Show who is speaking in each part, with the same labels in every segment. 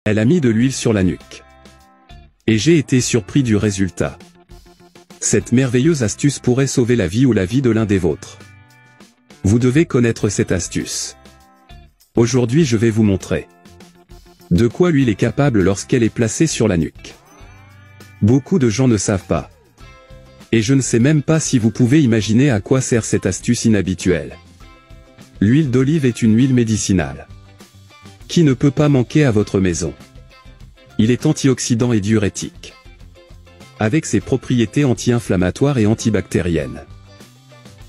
Speaker 1: Elle a mis de l'huile sur la nuque. Et j'ai été surpris du résultat. Cette merveilleuse astuce pourrait sauver la vie ou la vie de l'un des vôtres. Vous devez connaître cette astuce. Aujourd'hui je vais vous montrer de quoi l'huile est capable lorsqu'elle est placée sur la nuque. Beaucoup de gens ne savent pas. Et je ne sais même pas si vous pouvez imaginer à quoi sert cette astuce inhabituelle. L'huile d'olive est une huile médicinale qui ne peut pas manquer à votre maison. Il est antioxydant et diurétique, avec ses propriétés anti-inflammatoires et antibactériennes.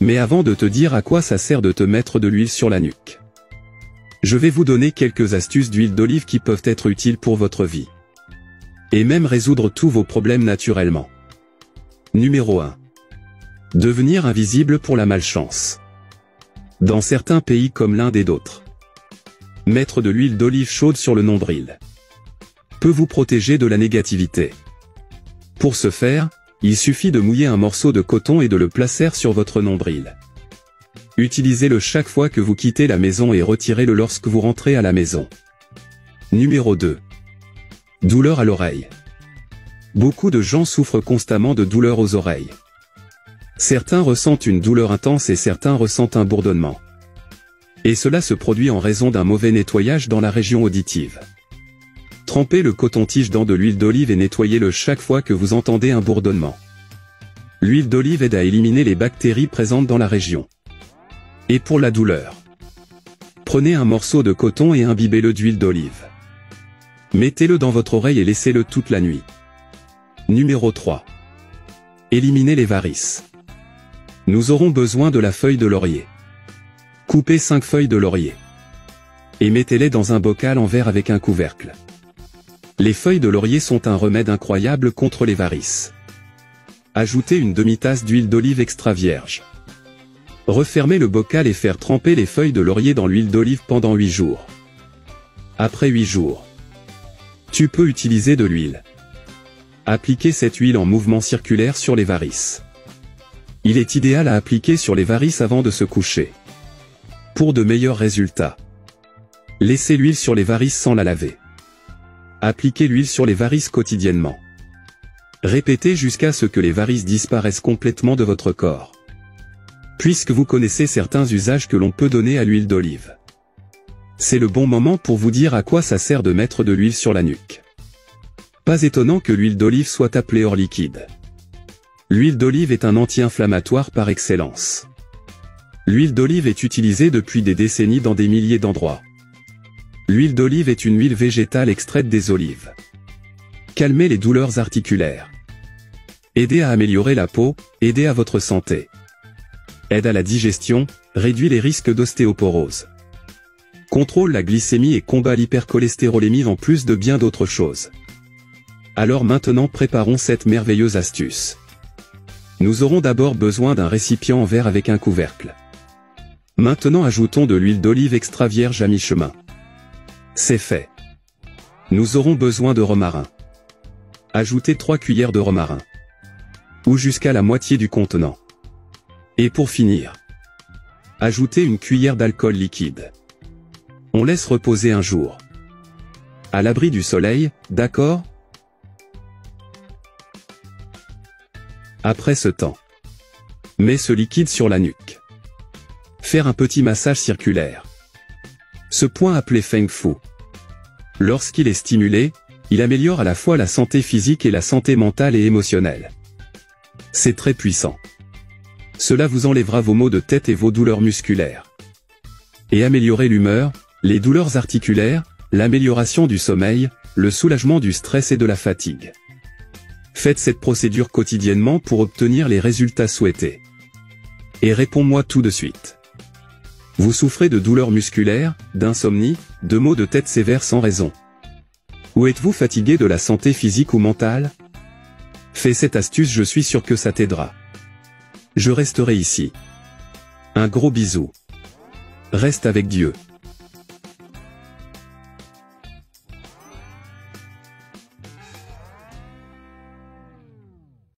Speaker 1: Mais avant de te dire à quoi ça sert de te mettre de l'huile sur la nuque, je vais vous donner quelques astuces d'huile d'olive qui peuvent être utiles pour votre vie. Et même résoudre tous vos problèmes naturellement. Numéro 1. Devenir invisible pour la malchance. Dans certains pays comme l'Inde et d'autres, mettre de l'huile d'olive chaude sur le nombril peut vous protéger de la négativité. Pour ce faire, il suffit de mouiller un morceau de coton et de le placer sur votre nombril. Utilisez-le chaque fois que vous quittez la maison et retirez-le lorsque vous rentrez à la maison. Numéro 2. Douleur à l'oreille. Beaucoup de gens souffrent constamment de douleurs aux oreilles. Certains ressentent une douleur intense et certains ressentent un bourdonnement. Et cela se produit en raison d'un mauvais nettoyage dans la région auditive. Trempez le coton-tige dans de l'huile d'olive et nettoyez-le chaque fois que vous entendez un bourdonnement. L'huile d'olive aide à éliminer les bactéries présentes dans la région. Et pour la douleur, prenez un morceau de coton et imbibez-le d'huile d'olive. Mettez-le dans votre oreille et laissez-le toute la nuit. Numéro 3. Éliminez les varices. Nous aurons besoin de la feuille de laurier. Coupez 5 feuilles de laurier. Et mettez-les dans un bocal en verre avec un couvercle. Les feuilles de laurier sont un remède incroyable contre les varices. Ajoutez une demi-tasse d'huile d'olive extra vierge. Refermez le bocal et faire tremper les feuilles de laurier dans l'huile d'olive pendant 8 jours. Après 8 jours, tu peux utiliser de l'huile. Appliquez cette huile en mouvement circulaire sur les varices. Il est idéal à appliquer sur les varices avant de se coucher. Pour de meilleurs résultats, laissez l'huile sur les varices sans la laver. Appliquez l'huile sur les varices quotidiennement. Répétez jusqu'à ce que les varices disparaissent complètement de votre corps. Puisque vous connaissez certains usages que l'on peut donner à l'huile d'olive, c'est le bon moment pour vous dire à quoi ça sert de mettre de l'huile sur la nuque. Pas étonnant que l'huile d'olive soit appelée or liquide. L'huile d'olive est un anti-inflammatoire par excellence. L'huile d'olive est utilisée depuis des décennies dans des milliers d'endroits. L'huile d'olive est une huile végétale extraite des olives. Calmez les douleurs articulaires. Aidez à améliorer la peau, aidez à votre santé. Aide à la digestion, réduit les risques d'ostéoporose. Contrôle la glycémie et combat l'hypercholestérolémie en plus de bien d'autres choses. Alors maintenant préparons cette merveilleuse astuce. Nous aurons d'abord besoin d'un récipient en verre avec un couvercle. Maintenant ajoutons de l'huile d'olive extra vierge à mi-chemin. C'est fait. Nous aurons besoin de romarin. Ajoutez 3 cuillères de romarin. Ou jusqu'à la moitié du contenant. Et pour finir, ajoutez une cuillère d'alcool liquide. On laisse reposer un jour. À l'abri du soleil, d'accord? Après ce temps, mets ce liquide sur la nuque. Faire un petit massage circulaire. Ce point appelé Feng Fu. Lorsqu'il est stimulé, il améliore à la fois la santé physique et la santé mentale et émotionnelle. C'est très puissant. Cela vous enlèvera vos maux de tête et vos douleurs musculaires. Et améliorer l'humeur, les douleurs articulaires, l'amélioration du sommeil, le soulagement du stress et de la fatigue. Faites cette procédure quotidiennement pour obtenir les résultats souhaités. Et réponds-moi tout de suite. Vous souffrez de douleurs musculaires, d'insomnie, de maux de tête sévères sans raison? Ou êtes-vous fatigué de la santé physique ou mentale? Fais cette astuce, je suis sûr que ça t'aidera. Je resterai ici. Un gros bisou. Reste avec Dieu.